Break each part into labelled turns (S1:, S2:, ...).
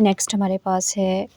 S1: Next हमारे पास है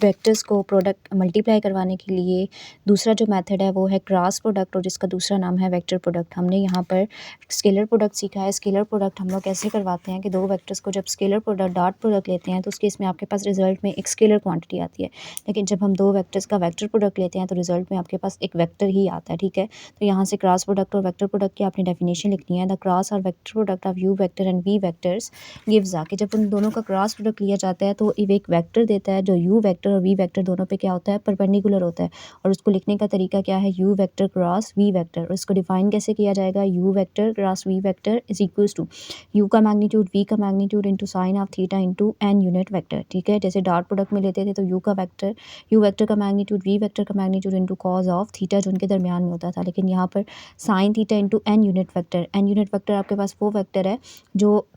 S1: vectors को प्रोडक्ट मल्टीप्लाई करवाने के लिए दूसरा जो मेथड है वो है क्रॉस प्रोडक्ट, और जिसका दूसरा नाम है वेक्टर प्रोडक्ट। हमने यहाँ पर स्केलर प्रोडक्ट सीखा है। स्केलर प्रोडक्ट हम लोग कैसे करवाते हैं कि दो वेक्टर्स को जब स्केलर प्रोडक्ट डॉट प्रोडक्ट लेते हैं तो उसके इसमें आपके पास रिजल्ट में एक स्केलर क्वांटिटी आती है, लेकिन जब हम दो वेक्टर्स का वेक्टर प्रोडक्ट लेते हैं तो रिजल्ट में आपके पास एक वेक्टर ही आता है। ठीक है, तो यहाँ से क्रॉस प्रोडक्ट और वेक्टर प्रोडक्ट की आपने डेफिनेशन लिखनी है। द क्रॉस और vector product of U vector and V vectors gives कि जब उन दोनों का क्रॉस प्रोडक्ट लिया जाता है तो एक वेक्टर देता है जो यू वेक्टर और वी वेक्टर दोनों पे क्या होता है, परपेंडिकुलर होता है। और उसको लिखने का तरीका क्या है, U vector cross V vector. और इसको डिफाइन कैसे किया जाएगा, U vector cross V vector is equals to U का मैग्नीट्यूड वी का magnitude into sine of theta into N unit vector. ठीक है, जैसे डॉट प्रोडक्ट में लेते थे तो यू वेक्टर का मैग्नीट्यूड वी वेक्टर का magnitude into cos of theta जो उनके दरमियान में होता था, लेकिन यहाँ पर sine theta into N unit vector. N unit vector आपके पास वो वेक्टर है जो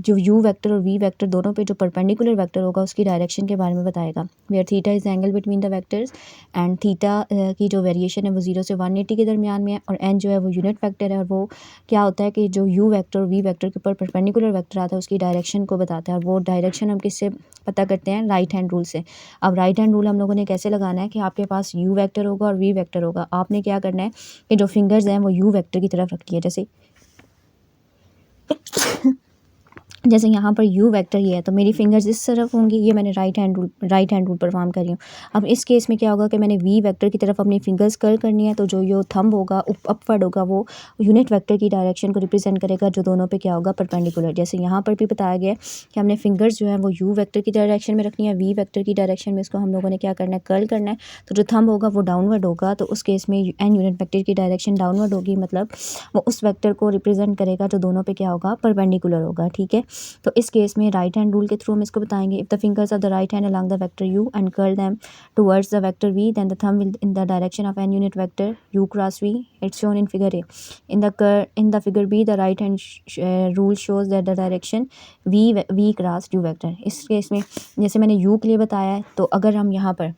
S1: यू वेक्टर और वी वेक्टर दोनों पे जो परपेंडिकुलर वेक्टर होगा उसकी डायरेक्शन के बारे में बताएगा। Where theta is angle between the vectors and theta की जो वेरिएशन है वो 0 से 180 के दरमियान में है, और एन जो है वो यूनिट वेक्टर है, और वो क्या होता है कि जो यू वेक्टर और वी वेक्टर के ऊपर परपेंडिकुलर वेक्टर आता है उसकी डायरेक्शन को बताता है। और वो डायरेक्शन हम किससे पता करते हैं, राइट हैंड रूल से। अब राइट हैंड रूल हम लोगों ने कैसे लगाना है कि आपके पास यू वेक्टर होगा और वी वेक्टर होगा। आपने क्या करना है कि जो फिंगर्स हैं वो यू वेक्टर की तरफ रखनी है। जैसे यहाँ पर यू वेक्टर ये है तो मेरी फिंगर्स इस तरफ होंगी, ये मैंने राइट हैंड रूल परफॉर्म कर रही हूँ। अब इस केस में क्या होगा कि मैंने वी वेक्टर की तरफ अपनी फिंगर्स कर्ल करनी है, तो जो यो थंब होगा अपवर्ड होगा वो यूनिट वेक्टर की डायरेक्शन को रिप्रेजेंट करेगा जो दोनों पे क्या होगा, परपेंडिकुलर। जैसे यहाँ पर भी बताया गया है कि हमने फिंगर्स जो है वो यू वेक्टर की डायरेक्शन में रखनी है, वी वेक्टर की डायरेक्शन में इसको हम लोगों ने क्या करना है, कर्ल करना है। तो जो थंब होगा वो डाउनवर्ड होगा, तो उस केस में एन यूनिट वेक्टर की डायरेक्शन डाउनवर्ड होगी, मतलब वो उस वेक्टर को रिप्रेजेंट करेगा जो दोनों पे क्या होगा, परपेंडिकुलर होगा। ठीक है, तो इस केस में राइट हैंड रूल के थ्रू हम इसको बताएंगे। If the fingers of the right hand along the vector u and curl them towards the vector v, then the thumb will in the direction of n unit vector u cross v. It's shown in figure A. In the figure B, the right hand rule shows that the direction v cross u vector. इस case में जैसे मैंने u के लिए बताया है, तो अगर हम यहाँ पर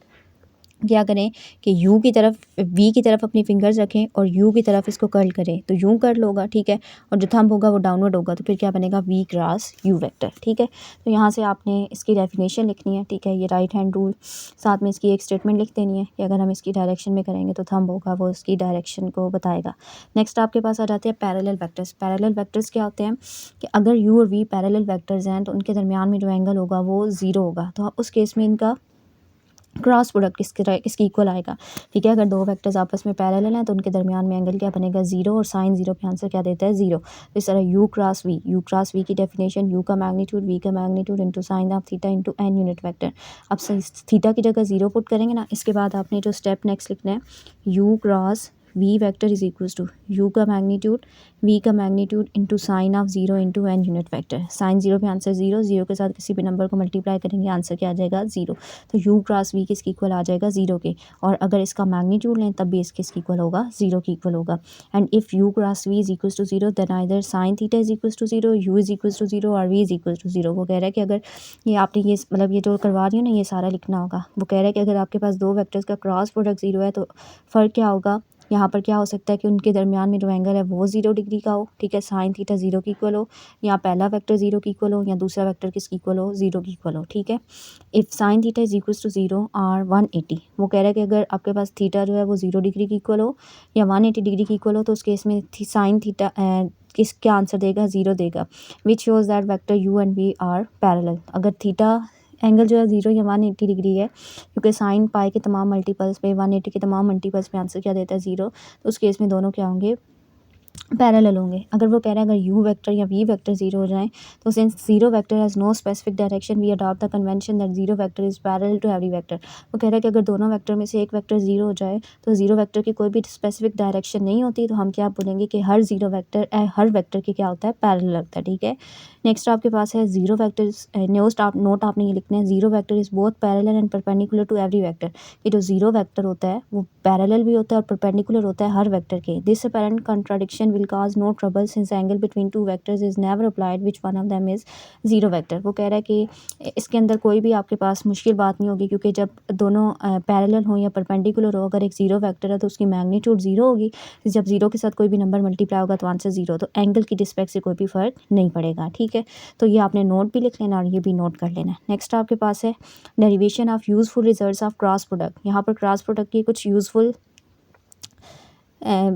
S1: क्या करें कि यू की तरफ वी की तरफ अपनी फिंगर्स रखें और यू की तरफ इसको कर्ल करें, तो यूँ कर्ल होगा। ठीक है, और जो थंब होगा वो डाउनवर्ड होगा, तो फिर क्या बनेगा, वी क्रॉस यू वेक्टर। ठीक है, तो यहाँ से आपने इसकी डेफिनेशन लिखनी है। ठीक है, ये राइट हैंड रूल, साथ में इसकी एक स्टेटमेंट लिख देनी है कि अगर हम इसकी डायरेक्शन में करेंगे तो थंब होगा वो इसकी डायरेक्शन को बताएगा। नेक्स्ट आपके पास आ जाते हैं पैरेलल वेक्टर्स। पैरेलल वेक्टर्स क्या होते हैं कि अगर यू और वी पैरेलल वेक्टर्स हैं तो उनके दरमियान में जो एंगल होगा वो 0 होगा, तो उस केस में इनका क्रॉस प्रोडक्ट किसकी इक्वल आएगा। ठीक है, अगर दो वेक्टर्स आपस में पैरेलल हैं तो उनके दरमियान में एंगल क्या बनेगा, 0, और साइन 0 पे आंसर क्या देता है, 0। तो इस तरह यू क्रॉस वी की डेफिनेशन यू का मैग्नीट्यूड वी का magnitude into sine of theta into N unit vector. अब थीटा की जगह 0 पुट करेंगे ना, इसके बाद आपने जो स्टेप नेक्स्ट लिखना है, U cross V vector is equals to U का मैग्नीट्यूड वी का magnitude into sine of 0 into N unit vector. Sine 0 पे आंसर 0, 0 के साथ किसी भी नंबर को मल्टीप्लाई करेंगे आंसर क्या आ जाएगा, 0। तो यू क्रॉस वी किसकी इक्वल आ जाएगा, 0 के, और अगर इसका मैग्नीट्यूड लें तब भी इसके इक्वल होगा, 0 की इक्वल होगा। And if U cross V is equals to 0 then either sine theta is equals to 0, U is equals to 0 और वी इज इक्वल्स टू 0। वो कह रहा है कि अगर ये आपने ये मतलब ये जो करवा रही हो ना ये सारा लिखना होगा। वो कह रहा है कि अगर आपके पास दो वेक्टर्स का क्रॉस प्रोडक्ट 0 है तो फ़र्क क्या होगा, यहाँ पर क्या हो सकता है कि उनके दरमियान में जो एंगल है वो 0 डिग्री का हो। ठीक है, साइन थीटा 0 की इक्वल हो, या पहला वेक्टर 0 की इक्वल हो, या दूसरा वेक्टर किसकी इक्वल हो, 0 की इक्वल हो। ठीक है, if sine theta is equals to 0 और 180, वो कह रहा है कि अगर आपके पास थीटा जो है वो 0 डिग्री की इक्वल हो या 180 डिग्री की इक्वल हो, तो उस केस में साइन थीटा क्या आंसर देगा, 0 देगा। Which shows that vector U and V are parallel. अगर थीटा एंगल जो है 0 या 180 डिग्री है, क्योंकि साइन पाई के तमाम मल्टीपल्स पे 180 के तमाम मल्टीपल्स पे आंसर क्या देता है, 0। तो उस केस में दोनों क्या होंगे, पैरेलल होंगे। अगर वो कह रहा है अगर यू वेक्टर या वी वेक्टर 0 हो जाए, तो since 0 vector has no specific direction we adopt the convention that 0 vector is parallel to every vector. वो कह रहा है कि अगर दोनों वेक्टर में से एक वेक्टर 0 हो जाए तो 0 वेक्टर की कोई भी स्पेसिफिक डायरेक्शन नहीं होती, तो हम क्या बोलेंगे कि हर 0 वेक्टर हर वेक्टर की क्या होता है, पैरेलल लगता है। ठीक है, नेक्स्ट आपके पास है 0 वेक्टर नोट आपने ये लिखना है, 0 vector is both parallel and perpendicular to every vector. कि जो 0 वेक्टर होता है वो पैरेलल भी होता है और परपेंडिकुलर होता है हर वेक्टर के। This apparent contradiction will will cause no trouble since angle between two vectors is never applied which one of them is zero vector. वो कह रहा है कि इसके अंदर कोई भी आपके पास मुश्किल बात नहीं होगी क्योंकि जब दोनों पैरेलल हो या परपेंडिकुलर हो, अगर एक ज़ीरो वेक्टर है तो उसकी मैग्नीट्यूड ज़ीरो होगी। जब ज़ीरो के साथ कोई भी नंबर मल्टीप्लाई होगा तो आंसर ज़ीरो, तो एंगल की रिस्पेक्ट से कोई भी फ़र्क नहीं पड़ेगा। ठीक है, तो ये आपने नोट भी लिख लेना और ये भी नोट कर लेना। नेक्स्ट आपके पास है derivation of useful results of cross product. यहाँ पर क्रॉस प्रोडक्ट की कुछ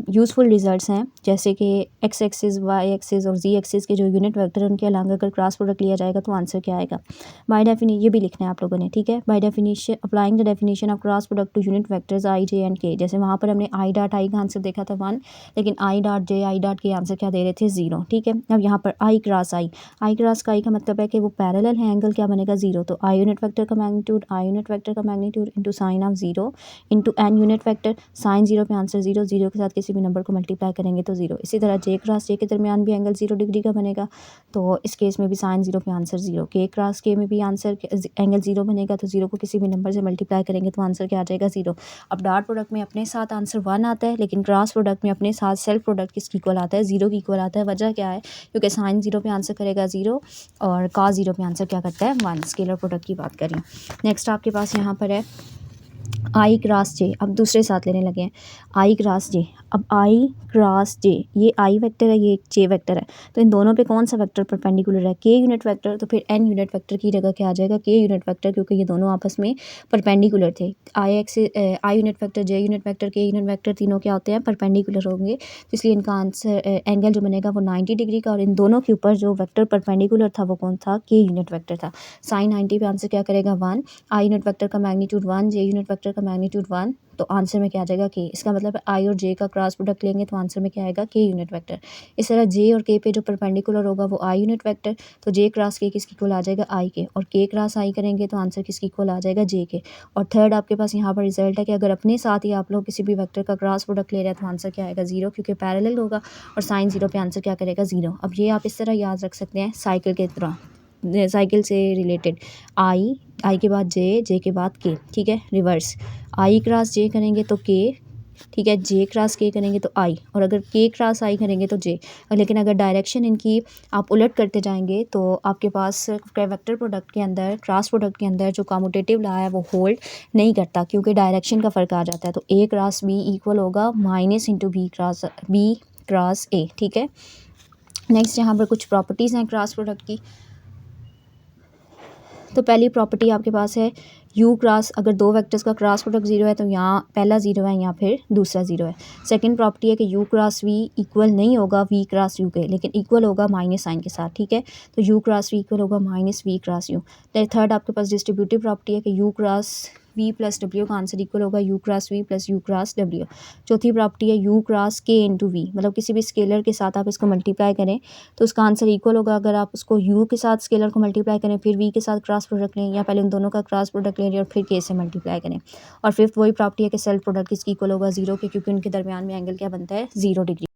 S1: यूज़फुल रिजल्ट्स हैं, जैसे कि एक्स एक्सिस, वाई एक्सिस और जी एक्सिस के जो यूनिट वेक्टर है उनके अलग अगर क्रॉस प्रोडक्ट लिया जाएगा तो आंसर क्या आएगा। बाय डेफिनेशन ये भी लिखना है आप लोगों ने। ठीक है, by definition applying the definition of cross product to unit vectors I J and K. जैसे वहाँ पर हमने आई डॉट आई का आंसर देखा था 1, लेकिन I dot J I dot के आंसर क्या दे रहे थे 0। ठीक है, अब यहाँ पर आई क्रॉस आई का मतलब है कि वो पैरेलल है, एंगल क्या बनेगा 0। तो आई यूनिट वेक्टर का magnitude into sine of 0 into N unit vector, sine 0 पे आंसर 0, 0 के साथ किसी भी नंबर को मल्टीप्लाई करेंगे तो 0। इसी तरह जे क्रॉस जे के दरमियान भी एंगल 0 डिग्री का बनेगा, तो इस केस में भी साइन 0 पे आंसर 0। के क्रॉस के में भी आंसर एंगल 0 बनेगा, तो 0 को किसी भी नंबर से मल्टीप्लाई करेंगे तो आंसर क्या आ जाएगा 0। अब डॉट प्रोडक्ट में अपने साथ आंसर 1 आता है, लेकिन क्रॉस प्रोडक्ट में अपने साथ सेल्फ प्रोडक्ट किसकी इक्वल आता है 0 की इक्वल आता है। वजह क्या है, क्योंकि साइन 0 पे आंसर करेगा 0 और कॉस 0 पे आंसर क्या करता है 1। स्केलर प्रोडक्ट की बात करें। नेक्स्ट आपके पास यहाँ पर है आई क्रॉस जे। अब दूसरे साथ लेने लगे हैं आई क्रॉस जे। अब आई क्रॉस जे, ये आई वेक्टर है, ये एक जे वेक्टर है, तो इन दोनों पे कौन सा वेक्टर परपेंडिकुलर है, के यूनिट वेक्टर। तो फिर एन यूनिट वेक्टर की जगह क्या आ जाएगा के यूनिट वेक्टर, क्योंकि ये दोनों आपस में परपेंडिकुलर थे। आई यूनिट वेक्टर, जे यूनिट वेक्टर, के यूनिट वेक्टर तीनों क्या होते हैं परपेंडिकुलर होंगे, तो इसलिए इनका आंसर एंगल जो बनेगा वो 90 डिग्री का। और इन दोनों के ऊपर जो वेक्टर परपेंडिकुलर था वो कौन था, के यूनिट वेक्टर था। साइन 90 पे आंसर क्या करेगा 1, आई यूनिट वेक्टर का मैग्नीट्यूड 1, जे यूनिट वेक्टर का मैग्नीट्यूड 1, तो आंसर में क्या आ जाएगा के। इसका मतलब आई और जे का क्रॉस प्रोडक्ट लेंगे तो आंसर में क्या आएगा के यूनिट वेक्टर। इस तरह जे और के पे जो परपेंडिकुलर होगा वो आई यूनिट वेक्टर, तो जे क्रॉस के किसकी इक्वल आ जाएगा आई के, और के क्रॉस आई करेंगे तो आंसर किसकी इक्वल आ जाएगा जे के। और थर्ड आपके पास यहाँ पर रिजल्ट है कि अगर अपने साथ ही आप लोग किसी भी वेक्टर का क्रॉस प्रोडक्ट ले रहे हैं तो आंसर क्या आएगा 0, क्योंकि पैरेलल होगा, और साइन 0 पे आंसर क्या करेगा 0। अब ये आप इस तरह याद रख सकते हैं साइकिल के तरह, साइकिल से रिलेटेड। आई के बाद जे के बाद के। ठीक है, रिवर्स आई क्रॉस जे करेंगे तो के, ठीक है, जे क्रॉस के करेंगे तो आई, और अगर के क्रॉस आई करेंगे तो जे। लेकिन अगर डायरेक्शन इनकी आप उलट करते जाएंगे तो आपके पास वेक्टर प्रोडक्ट के अंदर, क्रॉस प्रोडक्ट के अंदर जो कम्यूटेटिव लॉ है वो होल्ड नहीं करता, क्योंकि डायरेक्शन का फ़र्क आ जाता है। तो ए क्रॉस बी इक्वल होगा minus into B cross A. ठीक है, नेक्स्ट यहाँ पर कुछ प्रॉपर्टीज़ हैं क्रॉस प्रोडक्ट की। तो पहली प्रॉपर्टी आपके पास है यू क्रॉस, अगर दो वेक्टर्स का क्रॉस प्रोडक्ट 0 है तो यहाँ पहला 0 है, यहाँ फिर दूसरा 0 है। सेकंड प्रॉपर्टी है कि यू क्रॉस वी इक्वल नहीं होगा वी क्रॉस यू के, लेकिन इक्वल होगा माइनस साइन के साथ। ठीक है, तो यू क्रॉस वी इक्वल होगा minus V cross U. Third आपके पास डिस्ट्रीब्यूटिव प्रॉपर्टी है कि U cross V plus W का आंसर इक्वल होगा U cross V plus U cross W. चौथी प्रॉपर्टी है U cross K into V, मतलब किसी भी स्केलर के साथ आप इसको मल्टीप्लाई करें तो उसका आंसर इक्वल होगा अगर आप उसको यू के साथ स्केलर को मल्टीप्लाई करें, फिर वी के साथ क्रॉस प्रोडक्ट लें, या पहले उन दोनों का क्रॉस प्रोडक्ट लें और फिर के से मल्टीप्लाई करें। और फिफ्थ वही प्रॉपर्टी है कि सेल्फ प्रोडक्ट किसकी इक्वल होगा 0 के, क्योंकि उनके दरमियान में एंगल क्या बनता है 0 डिग्री।